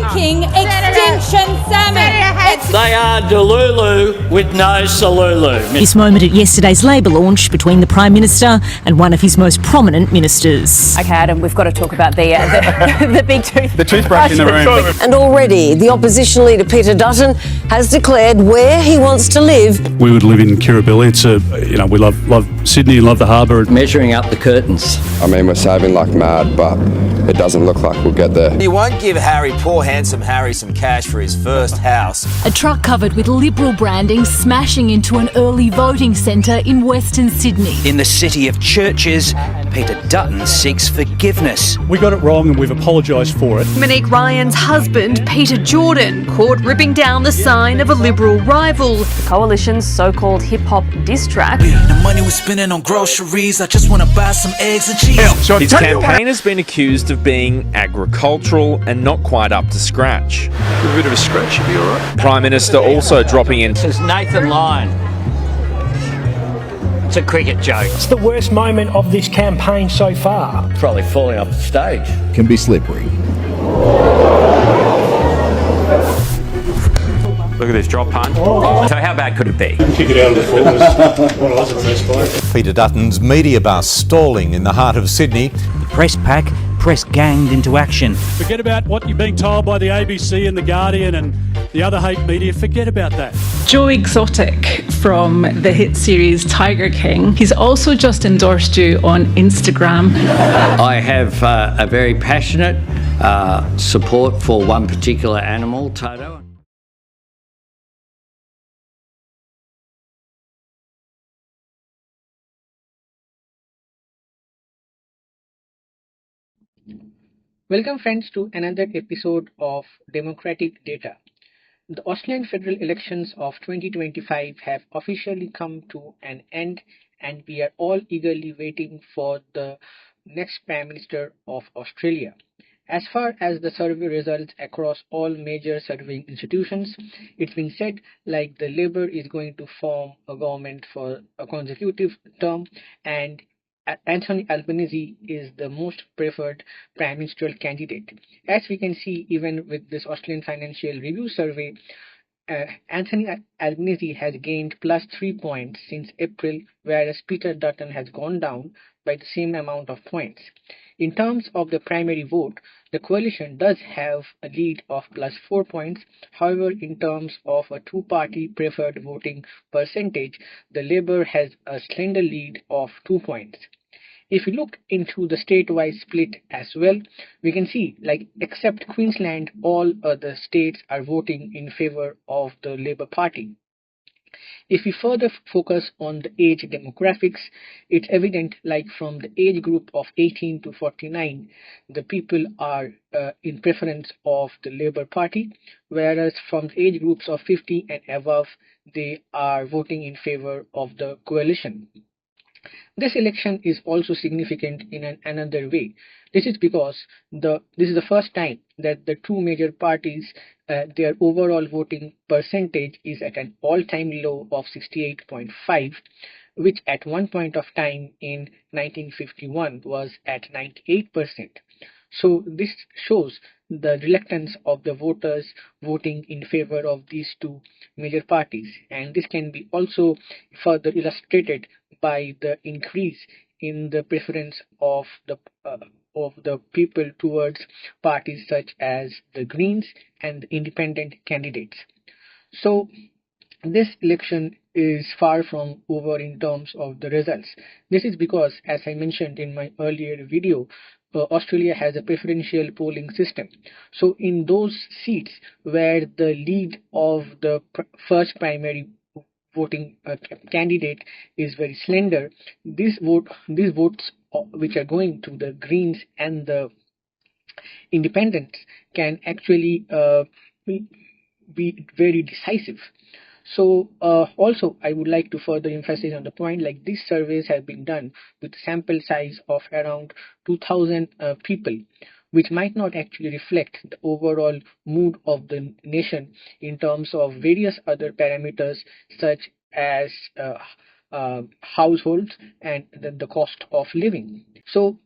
fucking extinction salmon. They are Delulu with no Salulu. This moment at yesterday's Labor launch between the Prime Minister and one of his most prominent ministers. Okay, Adam, we've got to talk about the big tooth. The toothbrush in the room. And already the opposition leader Peter Dutton has declared where he wants to live. We would live in Kirribilli. It's we love Sydney, love the harbour. Measuring up the curtains. I mean, we're saving like mad, but it doesn't look like we'll get there. You won't give poor handsome Harry some cash for his first house. A truck covered with Liberal branding smashing into an early voting centre in Western Sydney. In the city of churches, Peter Dutton seeks forgiveness. We got it wrong and we've apologised for it. Monique Ryan's husband, Peter Jordan, caught ripping down the sign of a Liberal rival. The Coalition's so-called hip-hop diss track. The money we're spending on groceries, I just want to buy some eggs and cheese. His campaign has been accused of being agricultural and not quite up to scratch. A bit of a scratch, you'll be all right. Prime Minister also dropping in. This is Nathan Lyon. It's a cricket joke. It's the worst moment of this campaign so far. Probably falling off the stage. Can be slippery. Look at this drop punt. So how bad could it be? Kick it out of the full was what I was the best player. Peter Dutton's media bus stalling in the heart of Sydney. The press pack, press ganged into action. Forget about what you're being told by the ABC and the Guardian and the other hate media. Forget about that. Joe Exotic from the hit series Tiger King. He's also just endorsed you on Instagram. I have a very passionate support for one particular animal, Toto. Welcome friends to another episode of Democratic Data. The Australian federal elections of 2025 have officially come to an end and we are all eagerly waiting for the next Prime Minister of Australia. As far as the survey results across all major surveying institutions, it's been said like the Labor is going to form a government for a consecutive term and Anthony Albanese is the most preferred prime ministerial candidate. As we can see, even with this Australian Financial Review survey, Anthony Albanese has gained +3 points since April, whereas Peter Dutton has gone down by the same amount of points. In terms of the primary vote, the coalition does have a lead of +4 points. However, in terms of a two-party preferred voting percentage, the Labor has a slender lead of 2 points. If we look into the statewide split as well, we can see like except Queensland, all other states are voting in favor of the Labor Party. If we further focus on the age demographics, it's evident like from the age group of 18 to 49, the people are in preference of the Labor Party, whereas from the age groups of 50 and above, they are voting in favor of the coalition. This election is also significant in another way. This is because this is the first time that the two major parties, their overall voting percentage is at an all-time low of 68.5, which at one point of time in 1951 was at 98%. So this shows the reluctance of the voters voting in favor of these two major parties, and this can be also further illustrated by the increase in the preference of the people towards parties such as the Greens and the independent candidates. So this election is far from over in terms of the results. This is because, as I mentioned in my earlier video, Australia has a preferential polling system. So in those seats where the lead of the first primary voting candidate is very slender, these votes which are going to the Greens and the independents can actually be very decisive. So also I would like to further emphasize on the point like these surveys have been done with sample size of around 2,000 people, which might not actually reflect the overall mood of the nation in terms of various other parameters such as households and the cost of living. So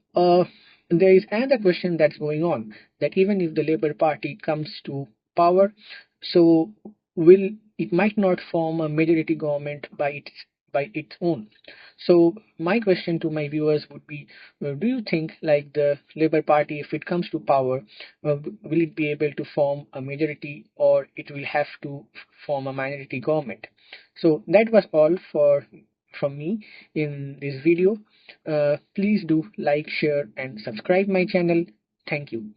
there is another question that's going on, that even if the Labour Party comes to power, so will it might not form a majority government by its own. So my question to my viewers would be, do you think like the Labour Party, if it comes to power, will it be able to form a majority, or it will have to form a minority government? So that was all from me in this video. Please do like, share and subscribe my channel. Thank you.